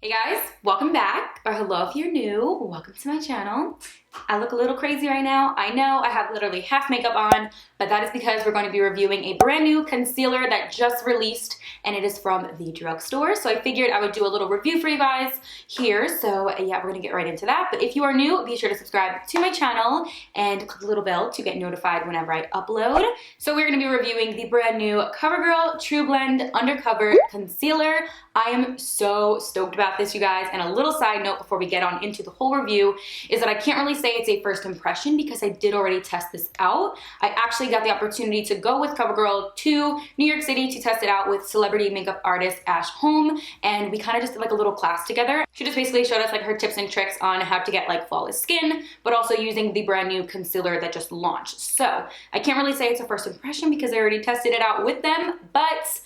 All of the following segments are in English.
Hey guys, welcome back, or hello if you're new, welcome to my channel. I look a little crazy right now. I know I have literally half makeup on, but that is because we're going to be reviewing a brand new concealer that just released, and it is from the drugstore. So I figured I would do a little review for you guys here. So yeah, we're gonna get right into that. But if you are new, be sure to subscribe to my channel and click the little bell to get notified whenever I upload. So we're gonna be reviewing the brand new Covergirl Trublend Undercover Concealer. I am so stoked about this, you guys. And a little side note before we get on into the whole review is that I can't really say it's a first impression because I did already test this out. I actually got the opportunity to go with Covergirl to New York City to test it out with celebrity makeup artist Ash Holm, and we kind of just did like a little class together. She just basically showed us like her tips and tricks on how to get like flawless skin, but also using the brand new concealer that just launched. So I can't really say it's a first impression because I already tested it out with them, but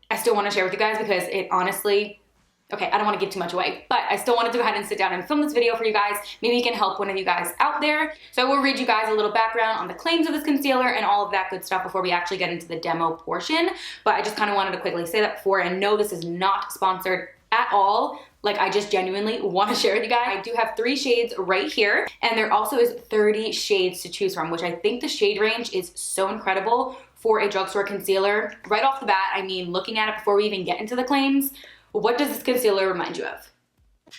I still want to share with you guys because it honestly, okay, I don't want to give too much away, but I still wanted to go ahead and sit down and film this video for you guys. Maybe it can help one of you guys out there. So I will read you guys a little background on the claims of this concealer and all of that good stuff before we actually get into the demo portion. But I just kind of wanted to quickly say that before, and no, this is not sponsored at all. Like, I just genuinely want to share with you guys. I do have 3 shades right here, and there also is 30 shades to choose from, which I think the shade range is so incredible for a drugstore concealer. Right off the bat, I mean, looking at it before we even get into the claims, what does this concealer remind you of?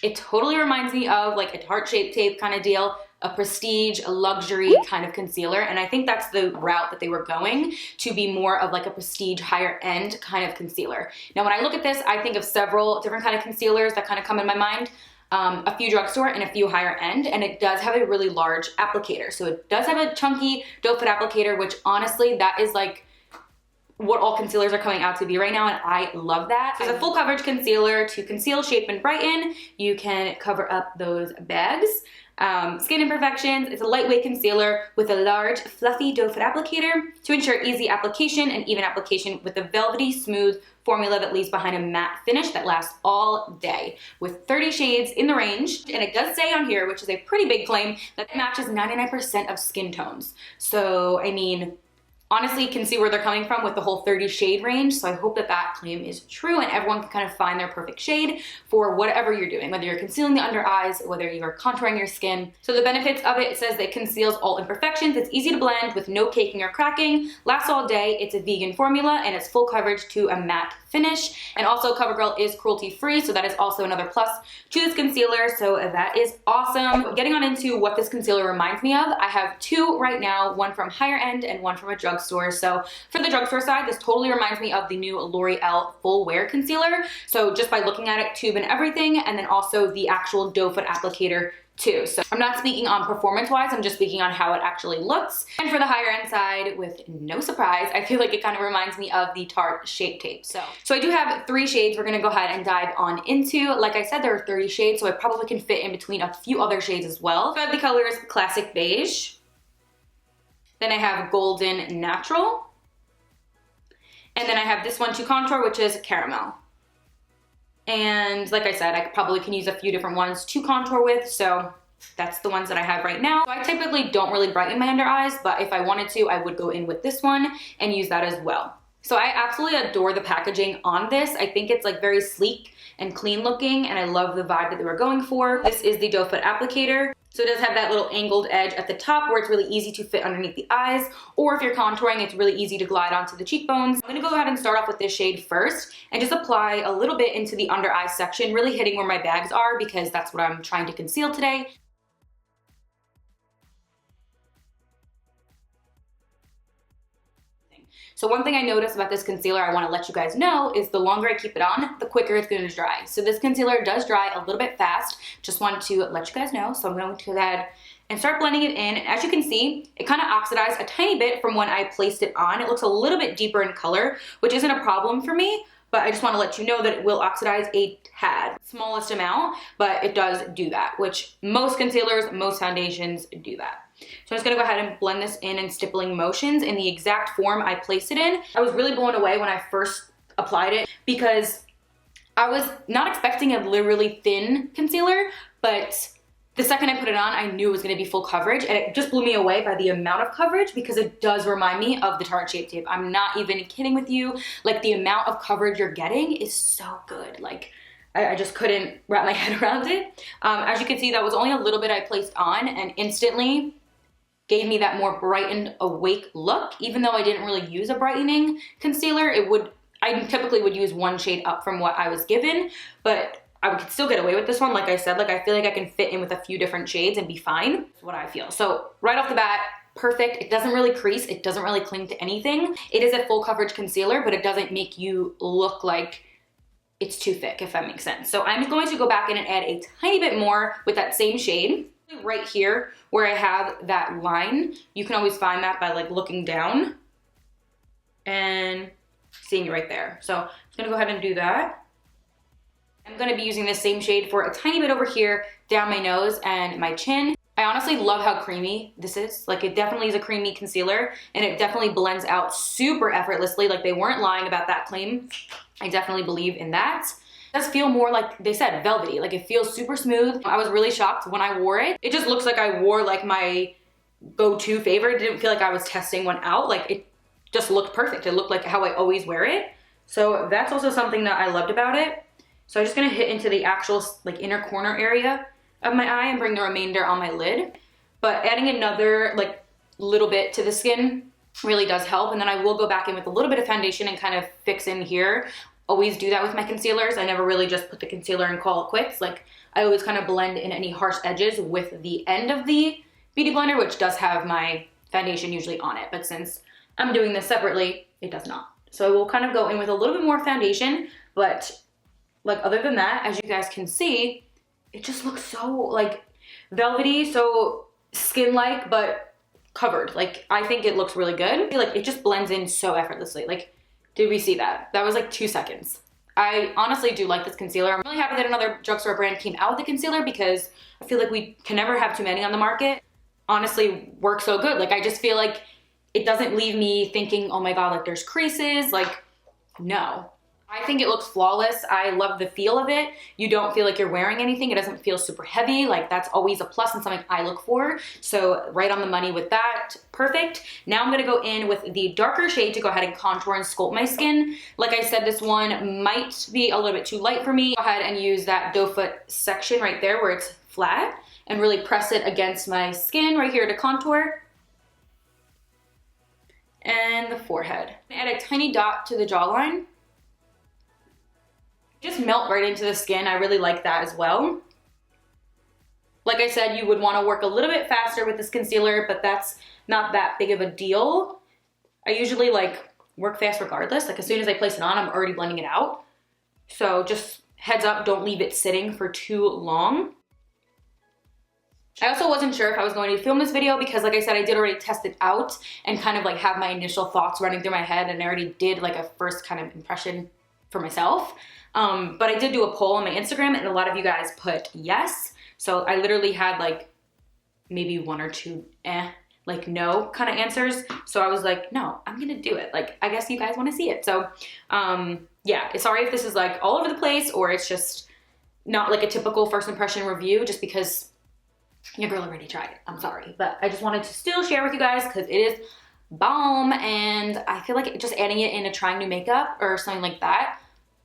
It totally reminds me of like a Tarte Shape Tape kind of deal, a prestige, a luxury kind of concealer. And I think that's the route that they were going, to be more of like a prestige, higher end kind of concealer. Now, when I look at this, I think of several different kind of concealers that kind of come in my mind. A few drugstore and a few higher end, and it does have a really large applicator. So it does have a chunky doe foot applicator, which honestly, that is like what all concealers are coming out to be right now, and I love that. So it's a full coverage concealer to conceal, shape, and brighten. You can cover up those bags. Skin imperfections. It's a lightweight concealer with a large, fluffy doe foot applicator to ensure easy application and even application with a velvety, smooth formula that leaves behind a matte finish that lasts all day, with 30 shades in the range. And it does say on here, which is a pretty big claim, that it matches 99% of skin tones. So, I mean, honestly, can see where they're coming from with the whole 30 shade range. So I hope that that claim is true and everyone can kind of find their perfect shade for whatever you're doing, whether you're concealing the under eyes, whether you're contouring your skin. So the benefits of it says that it conceals all imperfections. It's easy to blend with no caking or cracking, lasts all day. It's a vegan formula and it's full coverage to a matte finish. And also Covergirl is cruelty free, so that is also another plus to this concealer. So that is awesome. Getting on into what this concealer reminds me of, I have 2 right now, one from higher end and one from a drugstore. So for the drugstore side, this totally reminds me of the new L'Oreal Full Wear Concealer. So just by looking at it, tube and everything, and then also the actual doe foot applicator too. So I'm not speaking on performance-wise, I'm just speaking on how it actually looks. And for the higher end side, with no surprise, I feel like it kind of reminds me of the Tarte Shape Tape. So I do have 3 shades we're gonna go ahead and dive on into. Like I said, there are 30 shades, so I probably can fit in between a few other shades as well. So I have the colors Classic Beige, then I have Golden Natural, and then I have this one to contour, which is Caramel. And like I said, I probably can use a few different ones to contour with, so that's the ones that I have right now. So I typically don't really brighten my under eyes, but if I wanted to, I would go in with this one and use that as well. So I absolutely adore the packaging on this. I think it's like very sleek and clean looking, and I love the vibe that they were going for. This is the doe foot applicator. So it does have that little angled edge at the top where it's really easy to fit underneath the eyes, or if you're contouring, it's really easy to glide onto the cheekbones. I'm gonna go ahead and start off with this shade first and just apply a little bit into the under eye section, really hitting where my bags are because that's what I'm trying to conceal today. So one thing I noticed about this concealer I want to let you guys know is the longer I keep it on, the quicker it's going to dry. So this concealer does dry a little bit fast. Just wanted to let you guys know. So I'm going to go ahead and start blending it in. And as you can see, it kind of oxidized a tiny bit from when I placed it on. It looks a little bit deeper in color, which isn't a problem for me, but I just want to let you know that it will oxidize a tad. Smallest amount, but it does do that, which most concealers, most foundations do that. So I'm just gonna go ahead and blend this in stippling motions in the exact form I placed it in. I was really blown away when I first applied it because I was not expecting a really thin concealer, but the second I put it on, I knew it was gonna be full coverage, and it just blew me away by the amount of coverage because it does remind me of the Tarte Shape Tape. I'm not even kidding with you. Like, the amount of coverage you're getting is so good. Like, I just couldn't wrap my head around it. As you can see, that was only a little bit I placed on and instantly gave me that more brightened, awake look. Even though I didn't really use a brightening concealer, I typically would use one shade up from what I was given, but I could still get away with this one. Like I said, like I feel like I can fit in with a few different shades and be fine. That's what I feel. So right off the bat, perfect. It doesn't really crease. It doesn't really cling to anything. It is a full coverage concealer, but it doesn't make you look like it's too thick, if that makes sense. So I'm going to go back in and add a tiny bit more with that same shade. Right here where I have that line, you can always find that by like looking down and seeing it right there. So I'm just gonna go ahead and do that. I'm gonna be using this same shade for a tiny bit over here, down my nose and my chin. I honestly love how creamy this is. Like it definitely is a creamy concealer and it definitely blends out super effortlessly. Like they weren't lying about that claim. I definitely believe in that. It does feel more like they said velvety. Like it feels super smooth. I was really shocked when I wore it. It just looks like I wore like my go-to favorite. It didn't feel like I was testing one out. Like it just looked perfect. It looked like how I always wear it. So that's also something that I loved about it. So I'm just gonna hit into the actual like inner corner area of my eye and bring the remainder on my lid. But adding another like little bit to the skin really does help. And then I will go back in with a little bit of foundation and kind of fix in here. Always do that with my concealers. I never really just put the concealer and call it quits. Like I always kind of blend in any harsh edges with the end of the Beauty Blender, which does have my foundation usually on it. But since I'm doing this separately, it does not. So I will kind of go in with a little bit more foundation, but like other than that, as you guys can see, it just looks so like velvety, so skin-like, but covered. Like I think it looks really good. Like it just blends in so effortlessly. Like, did we see that? That was like 2 seconds. I honestly do like this concealer. I'm really happy that another drugstore brand came out with the concealer because I feel like we can never have too many on the market. Honestly, works so good. Like I just feel like it doesn't leave me thinking, oh my God, like there's creases. Like, no. I think it looks flawless. I love the feel of it. You don't feel like you're wearing anything. It doesn't feel super heavy. Like that's always a plus and something I look for. So right on the money with that. Perfect. Now I'm gonna go in with the darker shade to go ahead and contour and sculpt my skin. Like I said, this one might be a little bit too light for me. Go ahead and use that doe foot section right there where it's flat and really press it against my skin right here to contour. And the forehead. Add a tiny dot to the jawline. Just melt right into the skin. I really like that as well. Like I said, you would want to work a little bit faster with this concealer, but that's not that big of a deal. I usually like work fast regardless. Like as soon as I place it on, I'm already blending it out. So just heads up, don't leave it sitting for too long. I also wasn't sure if I was going to film this video because like I said, I did already test it out and kind of like have my initial thoughts running through my head, and I already did like a first kind of impression for myself. But I did do a poll on my Instagram and a lot of you guys put yes. So I literally had like maybe 1 or 2 like no kind of answers. So I was like, no, I'm gonna do it. Like, I guess you guys wanna see it. So yeah, sorry if this is like all over the place or it's just not like a typical first impression review just because your girl already tried it. I'm sorry, but I just wanted to still share with you guys because it is bomb, and I feel like just adding it into trying new makeup or something like that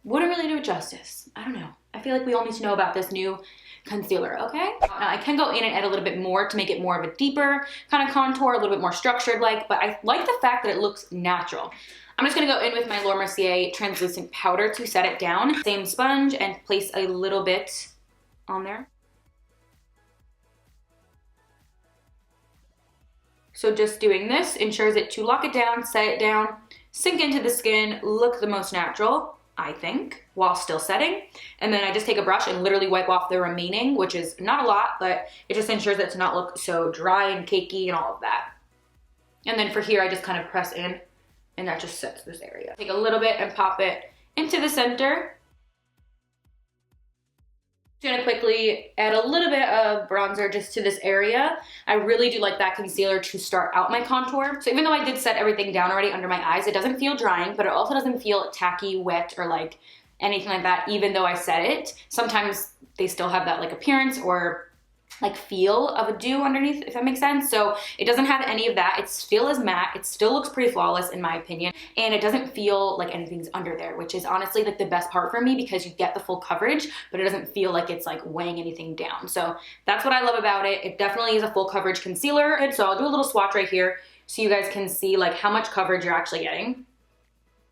wouldn't really do it justice. I don't know. I feel like we all need to know about this new concealer, okay? Now I can go in and add a little bit more to make it more of a deeper kind of contour, a little bit more structured like, but I like the fact that it looks natural. I'm just gonna go in with my Laura Mercier translucent powder to set it down. Same sponge and place a little bit on there. So just doing this ensures it to lock it down, set it down, sink into the skin, look the most natural, I think, while still setting. And then I just take a brush and literally wipe off the remaining, which is not a lot, but it just ensures it to not look so dry and cakey and all of that. And then for here, I just kind of press in and that just sets this area. Take a little bit and pop it into the center. I'm gonna quickly add a little bit of bronzer just to this area. I really do like that concealer to start out my contour. So even though I did set everything down already under my eyes, it doesn't feel drying, but it also doesn't feel tacky, wet, or like anything like that, even though I set it. Sometimes they still have that like appearance, or like feel of a dew underneath, if that makes sense. So it doesn't have any of that. It still is matte. It still looks pretty flawless in my opinion. And it doesn't feel like anything's under there, which is honestly like the best part for me because you get the full coverage, but it doesn't feel like it's like weighing anything down. So that's what I love about it. It definitely is a full coverage concealer. And so I'll do a little swatch right here so you guys can see like how much coverage you're actually getting.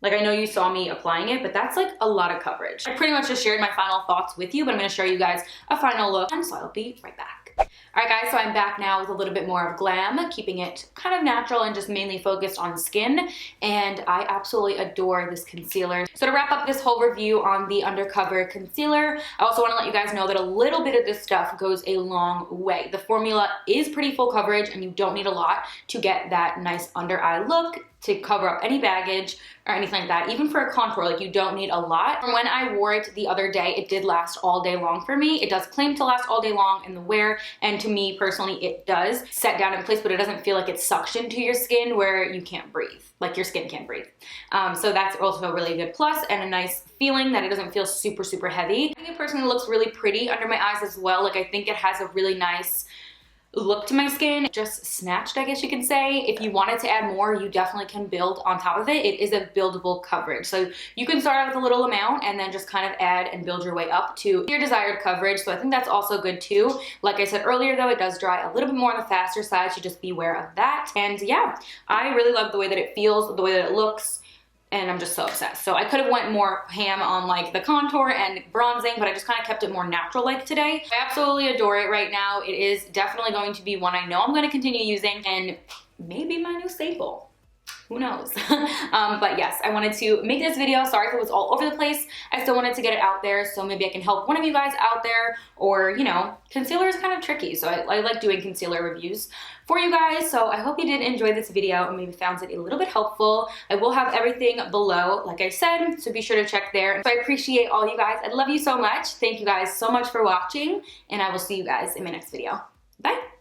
Like I know you saw me applying it, but that's like a lot of coverage. I pretty much just shared my final thoughts with you, but I'm gonna show you guys a final look, and so I'll be right back. All right guys, so I'm back now with a little bit more of glam, keeping it kind of natural and just mainly focused on skin, and I absolutely adore this concealer. So to wrap up this whole review on the Undercover concealer, I also want to let you guys know that a little bit of this stuff goes a long way. The formula is pretty full coverage and you don't need a lot to get that nice under eye look, to cover up any baggage or anything like that. Even for a contour, like you don't need a lot. From when I wore it the other day, it did last all day long for me. It does claim to last all day long in the wear, and to me personally, it does set down in place, but it doesn't feel like it's suctioned to your skin where you can't breathe, like your skin can't breathe. So that's also a really good plus and a nice feeling that it doesn't feel super, super heavy. I think it personally looks really pretty under my eyes as well. Like I think it has a really nice look to my skin, just snatched, I guess you could say. If you wanted to add more, you definitely can build on top of it. It is a buildable coverage. So you can start out with a little amount and then just kind of add and build your way up to your desired coverage. So I think that's also good too. Like I said earlier though, it does dry a little bit more on the faster side, so just be aware of that. And yeah, I really love the way that it feels, the way that it looks, and I'm just so obsessed. So I could have went more ham on like the contour and bronzing, but I just kind of kept it more natural like today. I absolutely adore it right now. It is definitely going to be one I know I'm going to continue using and maybe my new staple. Who knows? But yes, I wanted to make this video. Sorry if it was all over the place. I still wanted to get it out there, so maybe I can help one of you guys out there. Or, you know, concealer is kind of tricky, so I like doing concealer reviews for you guys. So I hope you did enjoy this video and maybe found it a little bit helpful. I will have everything below, like I said, so be sure to check there. So I appreciate all you guys. I love you so much. Thank you guys so much for watching, and I will see you guys in my next video. Bye!